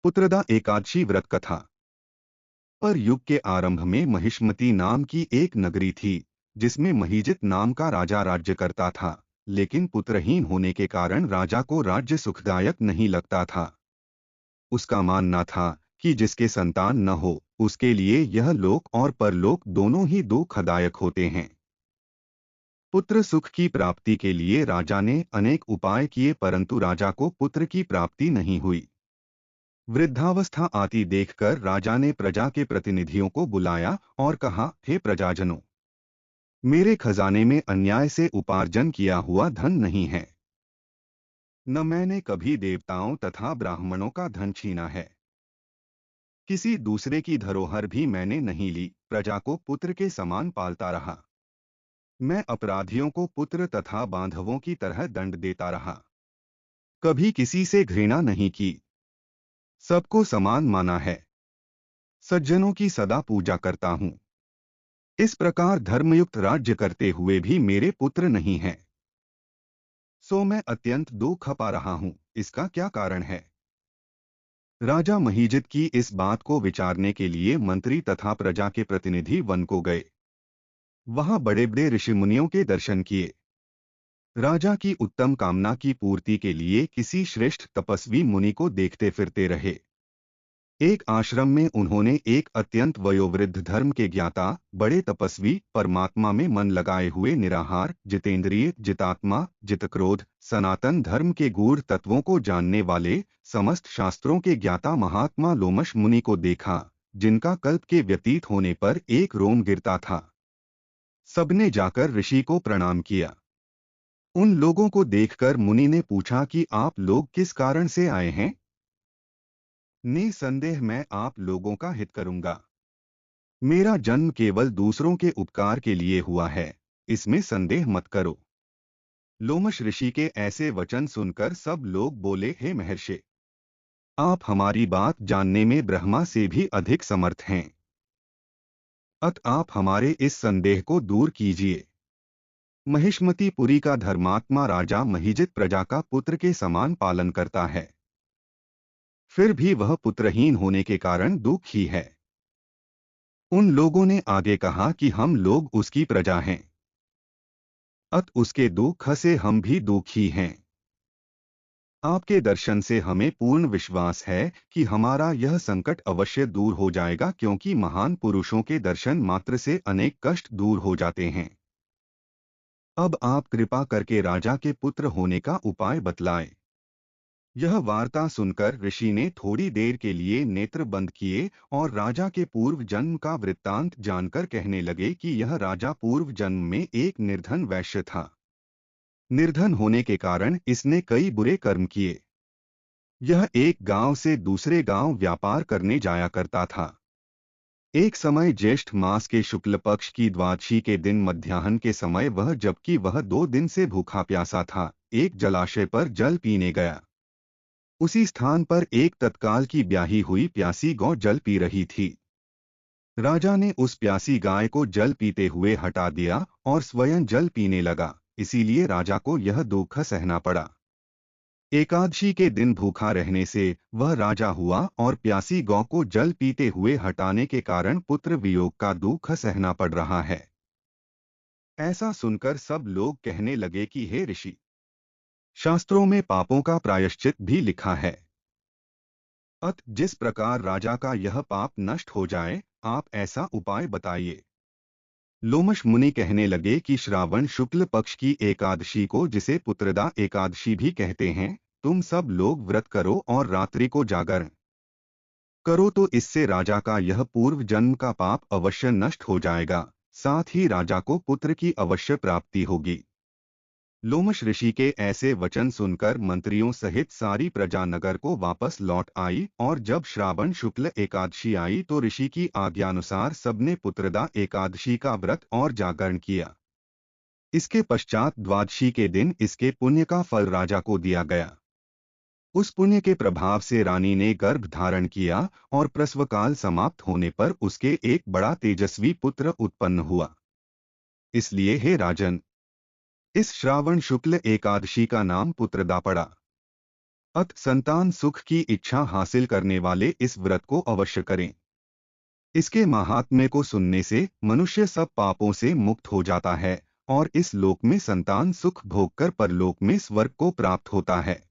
पुत्रदा एकादशी व्रत कथा। पर युग के आरंभ में महिष्मती नाम की एक नगरी थी, जिसमें महीजित नाम का राजा राज्य करता था। लेकिन पुत्रहीन होने के कारण राजा को राज्य सुखदायक नहीं लगता था। उसका मानना था कि जिसके संतान न हो, उसके लिए यह लोक और परलोक दोनों ही दुखदायक होते हैं। पुत्र सुख की प्राप्ति के लिए राजा ने अनेक उपाय किए, परंतु राजा को पुत्र की प्राप्ति नहीं हुई। वृद्धावस्था आती देखकर राजा ने प्रजा के प्रतिनिधियों को बुलाया और कहा, हे प्रजाजनों, मेरे खजाने में अन्याय से उपार्जन किया हुआ धन नहीं है। न मैंने कभी देवताओं तथा ब्राह्मणों का धन छीना है। किसी दूसरे की धरोहर भी मैंने नहीं ली। प्रजा को पुत्र के समान पालता रहा। मैं अपराधियों को पुत्र तथा बांधवों की तरह दंड देता रहा। कभी किसी से घृणा नहीं की। सबको समान माना है। सज्जनों की सदा पूजा करता हूँ। इस प्रकार धर्मयुक्त राज्य करते हुए भी मेरे पुत्र नहीं हैं। सो मैं अत्यंत दुख पा रहा हूँ। इसका क्या कारण है? राजा महीजित की इस बात को विचारने के लिए मंत्री तथा प्रजा के प्रतिनिधि वन को गए। वहां बड़े बड़े ऋषि मुनियों के दर्शन किए। राजा की उत्तम कामना की पूर्ति के लिए किसी श्रेष्ठ तपस्वी मुनि को देखते फिरते रहे। एक आश्रम में उन्होंने एक अत्यंत वयोवृद्ध धर्म के ज्ञाता, बड़े तपस्वी, परमात्मा में मन लगाए हुए निराहार, जितेंद्रिय, जितात्मा, जितक्रोध, सनातन धर्म के गूढ़ तत्वों को जानने वाले, समस्त शास्त्रों के ज्ञाता महात्मा लोमश मुनि को देखा, जिनका कल्प के व्यतीत होने पर एक रोम गिरता था। सबने जाकर ऋषि को प्रणाम किया। उन लोगों को देखकर मुनि ने पूछा कि आप लोग किस कारण से आए हैं? निसंदेह मैं आप लोगों का हित करूंगा। मेरा जन्म केवल दूसरों के उपकार के लिए हुआ है, इसमें संदेह मत करो। लोमश ऋषि के ऐसे वचन सुनकर सब लोग बोले, हे महर्षि, आप हमारी बात जानने में ब्रह्मा से भी अधिक समर्थ हैं। अत आप हमारे इस संदेह को दूर कीजिए। महिष्मतीपुरी का धर्मात्मा राजा महीजित प्रजा का पुत्र के समान पालन करता है। फिर भी वह पुत्रहीन होने के कारण दुखी है। उन लोगों ने आगे कहा कि हम लोग उसकी प्रजा हैं। अत उसके दुख से हम भी दुखी हैं। आपके दर्शन से हमें पूर्ण विश्वास है कि हमारा यह संकट अवश्य दूर हो जाएगा, क्योंकि महान पुरुषों के दर्शन मात्र से अनेक कष्ट दूर हो जाते हैं। अब आप कृपा करके राजा के पुत्र होने का उपाय बतलाएं। यह वार्ता सुनकर ऋषि ने थोड़ी देर के लिए नेत्र बंद किए और राजा के पूर्व जन्म का वृत्तांत जानकर कहने लगे कि यह राजा पूर्व जन्म में एक निर्धन वैश्य था। निर्धन होने के कारण इसने कई बुरे कर्म किए। यह एक गांव से दूसरे गांव व्यापार करने जाया करता था। एक समय ज्येष्ठ मास के शुक्ल पक्ष की द्वादशी के दिन मध्याह्न के समय जबकि वह 2 दिन से भूखा प्यासा था, एक जलाशय पर जल पीने गया। उसी स्थान पर एक तत्काल की ब्याही हुई प्यासी गौ जल पी रही थी। राजा ने उस प्यासी गाय को जल पीते हुए हटा दिया और स्वयं जल पीने लगा, इसीलिए राजा को यह दुख सहना पड़ा। एकादशी के दिन भूखा रहने से वह राजा हुआ और प्यासी गौ को जल पीते हुए हटाने के कारण पुत्र वियोग का दुख सहना पड़ रहा है। ऐसा सुनकर सब लोग कहने लगे कि हे ऋषि, शास्त्रों में पापों का प्रायश्चित भी लिखा है। अत जिस प्रकार राजा का यह पाप नष्ट हो जाए, आप ऐसा उपाय बताइए। लोमश मुनि कहने लगे कि श्रावण शुक्ल पक्ष की एकादशी को, जिसे पुत्रदा एकादशी भी कहते हैं, तुम सब लोग व्रत करो और रात्रि को जागरण करो, तो इससे राजा का यह पूर्व जन्म का पाप अवश्य नष्ट हो जाएगा, साथ ही राजा को पुत्र की अवश्य प्राप्ति होगी। लोमश ऋषि के ऐसे वचन सुनकर मंत्रियों सहित सारी प्रजा नगर को वापस लौट आई और जब श्रावण शुक्ल एकादशी आई तो ऋषि की आज्ञानुसार सबने पुत्रदा एकादशी का व्रत और जागरण किया। इसके पश्चात द्वादशी के दिन इसके पुण्य का फल राजा को दिया गया। उस पुण्य के प्रभाव से रानी ने गर्भ धारण किया और प्रसवकाल समाप्त होने पर उसके एक बड़ा तेजस्वी पुत्र उत्पन्न हुआ। इसलिए हे राजन, इस श्रावण शुक्ल एकादशी का नाम पुत्रदा पड़ा। अत संतान सुख की इच्छा हासिल करने वाले इस व्रत को अवश्य करें। इसके महात्म्य को सुनने से मनुष्य सब पापों से मुक्त हो जाता है और इस लोक में संतान सुख भोगकर परलोक में स्वर्ग को प्राप्त होता है।